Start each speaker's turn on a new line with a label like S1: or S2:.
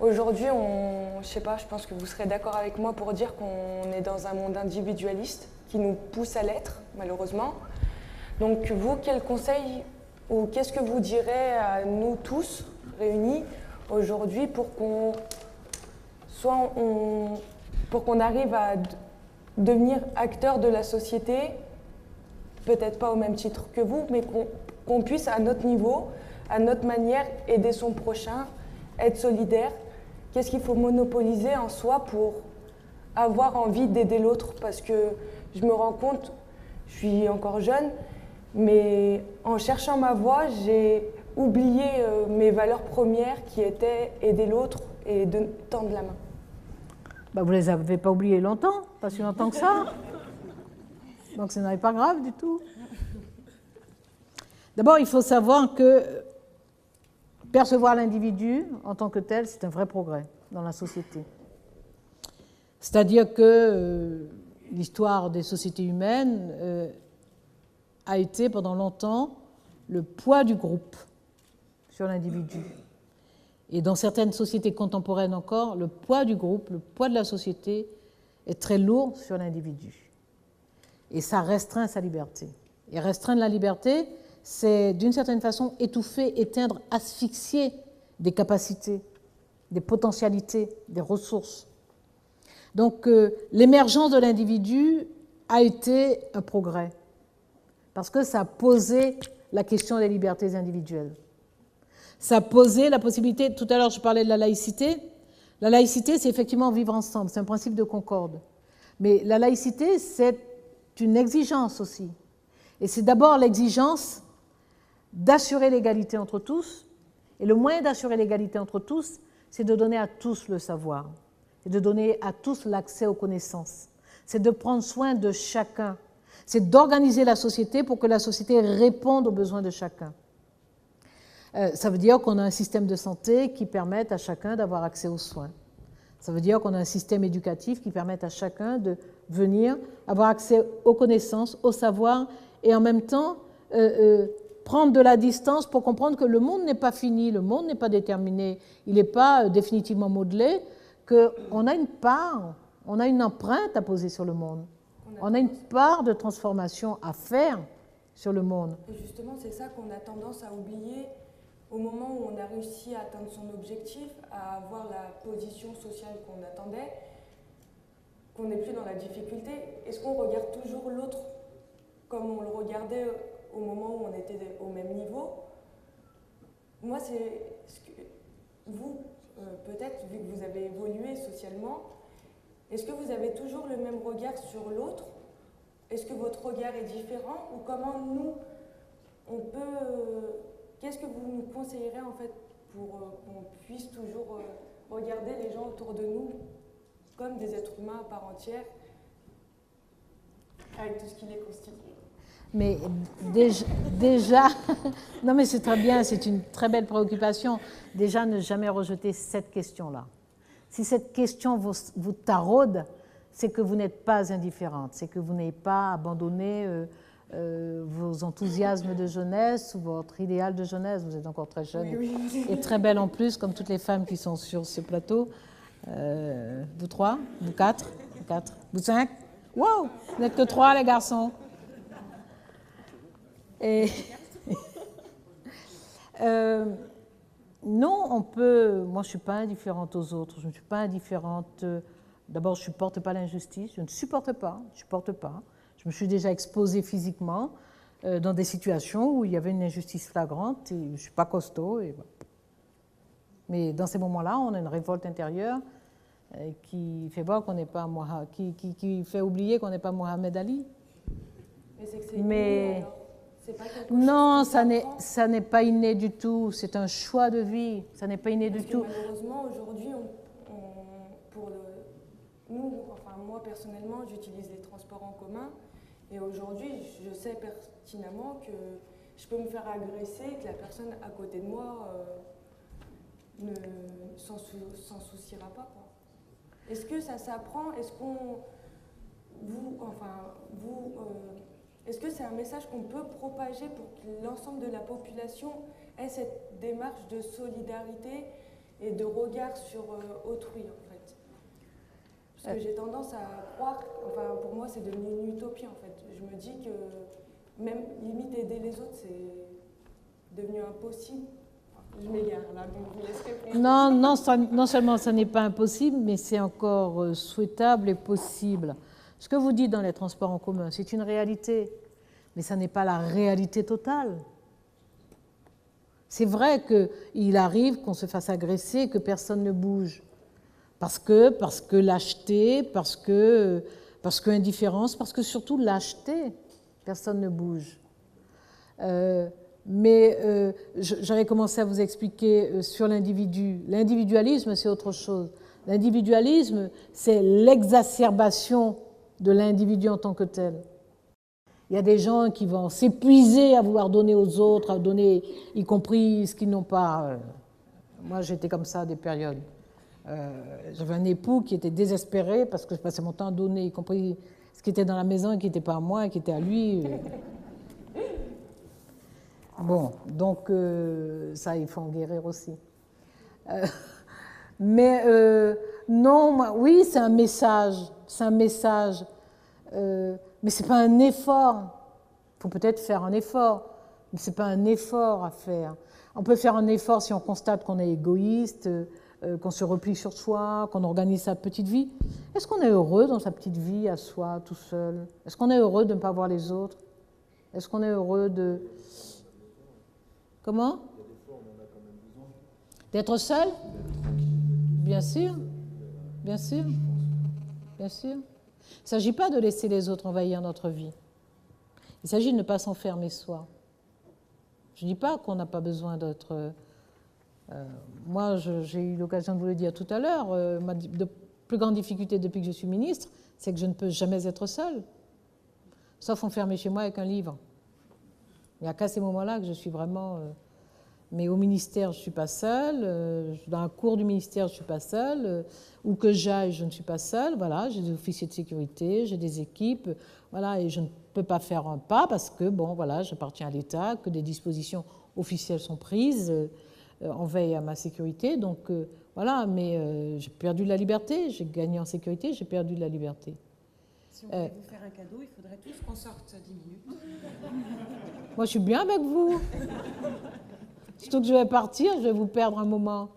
S1: Aujourd'hui, je sais pas, je pense que vous serez d'accord avec moi pour dire qu'on est dans un monde individualiste qui nous pousse à l'être, malheureusement. Donc vous, quel conseil ou qu'est-ce que vous direz à nous tous réunis aujourd'hui pour qu'on arrive à devenir acteur de la société, peut-être pas au même titre que vous, mais qu'on puisse à notre niveau, à notre manière, aider son prochain, être solidaire. Qu'est-ce qu'il faut monopoliser en soi pour avoir envie d'aider l'autre? Parce que je me rends compte, je suis encore jeune, mais en cherchant ma voie, j'ai oublié mes valeurs premières qui étaient aider l'autre et de tendre la main.
S2: Bah, vous ne les avez pas oubliées longtemps, pas si longtemps que ça. Donc ce n'est pas grave du tout. D'abord, il faut savoir que percevoir l'individu en tant que tel, c'est un vrai progrès dans la société. C'est-à-dire que l'histoire des sociétés humaines a été pendant longtemps le poids du groupe sur l'individu. Et dans certaines sociétés contemporaines encore, le poids du groupe, le poids de la société est très lourd sur l'individu. Et ça restreint sa liberté. Et restreindre la liberté, c'est d'une certaine façon étouffer, éteindre, asphyxier des capacités, des potentialités, des ressources. Donc l'émergence de l'individu a été un progrès, parce que ça a posé la question des libertés individuelles. Ça a posé la possibilité, tout à l'heure je parlais de la laïcité. La laïcité, c'est effectivement vivre ensemble, c'est un principe de concorde. Mais la laïcité, c'est une exigence aussi. Et c'est d'abord l'exigence d'assurer l'égalité entre tous. Et le moyen d'assurer l'égalité entre tous, c'est de donner à tous le savoir, et de donner à tous l'accès aux connaissances. C'est de prendre soin de chacun. C'est d'organiser la société pour que la société réponde aux besoins de chacun. Ça veut dire qu'on a un système de santé qui permette à chacun d'avoir accès aux soins. Ça veut dire qu'on a un système éducatif qui permette à chacun de venir avoir accès aux connaissances, au savoir, et en même temps prendre de la distance pour comprendre que le monde n'est pas fini, le monde n'est pas déterminé, il n'est pas définitivement modelé, qu'on a une part, on a une empreinte à poser sur le monde. On a une part de transformation à faire sur le monde.
S1: Et justement, c'est ça qu'on a tendance à oublier au moment où on a réussi à atteindre son objectif, à avoir la position sociale qu'on attendait, qu'on n'est plus dans la difficulté. Est-ce qu'on regarde toujours l'autre comme on le regardait au moment où on était au même niveau? Moi, c'est ce que vous, peut-être, vu que vous avez évolué socialement, est-ce que vous avez toujours le même regard sur l'autre? Est-ce que votre regard est différent? Ou comment nous, on peut... Qu'est-ce que vous nous conseillerez en fait pour qu'on puisse toujours regarder les gens autour de nous comme des êtres humains à part entière, avec tout ce qui les constitue?
S2: Mais déjà non mais c'est très bien, c'est une très belle préoccupation. Déjà, ne jamais rejeter cette question-là. Si cette question vous taraude, c'est que vous n'êtes pas indifférente, c'est que vous n'avez pas abandonné vos enthousiasmes de jeunesse ou votre idéal de jeunesse. Vous êtes encore très jeune et très belle en plus, comme toutes les femmes qui sont sur ce plateau. Vous trois, vous quatre, vous cinq. Wow, vous n'êtes que trois les garçons. Et non, on peut. Moi, je ne suis pas indifférente aux autres. Je ne suis pas indifférente. D'abord, je ne supporte pas l'injustice. Je ne supporte pas. Je ne supporte pas. Je me suis déjà exposée physiquement dans des situations où il y avait une injustice flagrante et je ne suis pas costaud. Et voilà. Mais dans ces moments-là, on a une révolte intérieure qui fait voir qu'on n'est pas qui fait oublier qu'on n'est pas Mohamed Ali.
S1: Mais c'est pas
S2: non, ça n'est pas inné du tout. C'est un choix de vie. Ça n'est pas inné du tout.
S1: Malheureusement, aujourd'hui, nous, enfin moi personnellement, j'utilise les transports en commun et aujourd'hui, je sais pertinemment que je peux me faire agresser, que la personne à côté de moi ne s'en souciera pas, quoi. Est-ce que ça s'apprend? Est-ce que c'est un message qu'on peut propager pour que l'ensemble de la population ait cette démarche de solidarité et de regard sur autrui, en fait. Parce que j'ai tendance à croire, enfin pour moi c'est devenu une utopie en fait. Je me dis que même limite aider les autres c'est devenu impossible. Je m'égare là, donc je vous laisse répondre.
S2: Non seulement ça n'est pas impossible, mais c'est encore souhaitable et possible. Ce que vous dites dans les transports en commun, c'est une réalité, mais ça n'est pas la réalité totale. C'est vrai qu'il arrive qu'on se fasse agresser et que personne ne bouge. Parce que lâcheté, parce que indifférence, parce que surtout lâcheté, personne ne bouge. Mais j'avais commencé à vous expliquer sur l'individu. L'individualisme, c'est autre chose. L'individualisme, c'est l'exacerbation de l'individu en tant que tel. Il y a des gens qui vont s'épuiser à vouloir donner aux autres, à donner, y compris ce qu'ils n'ont pas. Moi, j'étais comme ça à des périodes. J'avais un époux qui était désespéré parce que je passais mon temps à donner, y compris ce qui était dans la maison et qui n'était pas à moi et qui était à lui. Bon, donc ça, il faut en guérir aussi. Mais non, oui, c'est un message, mais ce n'est pas un effort. Il faut peut-être faire un effort, mais ce n'est pas un effort à faire. On peut faire un effort si on constate qu'on est égoïste, qu'on se replie sur soi, qu'on organise sa petite vie. Est-ce qu'on est heureux dans sa petite vie, à soi, tout seul? Est-ce qu'on est heureux de ne pas voir les autres? Est-ce qu'on est heureux de... Comment? D'être seul? Bien sûr, bien sûr, bien sûr. Il ne s'agit pas de laisser les autres envahir notre vie. Il s'agit de ne pas s'enfermer soi. Je ne dis pas qu'on n'a pas besoin d'être... moi, j'ai eu l'occasion de vous le dire tout à l'heure, ma plus grande difficulté depuis que je suis ministre, c'est que je ne peux jamais être seule, sauf enfermée chez moi avec un livre. Il n'y a qu'à ces moments-là que je suis vraiment... mais au ministère, je ne suis pas seule, dans un cours du ministère, je ne suis pas seule, où que j'aille, je ne suis pas seule. Voilà, j'ai des officiers de sécurité, j'ai des équipes, voilà, et je ne peux pas faire un pas parce que, bon, voilà, j'appartiens à l'État, que des dispositions officielles sont prises en veille à ma sécurité. Donc, voilà, mais j'ai perdu de la liberté, j'ai gagné en sécurité, j'ai perdu de la liberté.
S3: Si on voulait vous faire un cadeau, il faudrait tous qu'on sorte 10 minutes.
S2: Moi, je suis bien avec vous. Surtout que je vais partir, je vais vous perdre un moment.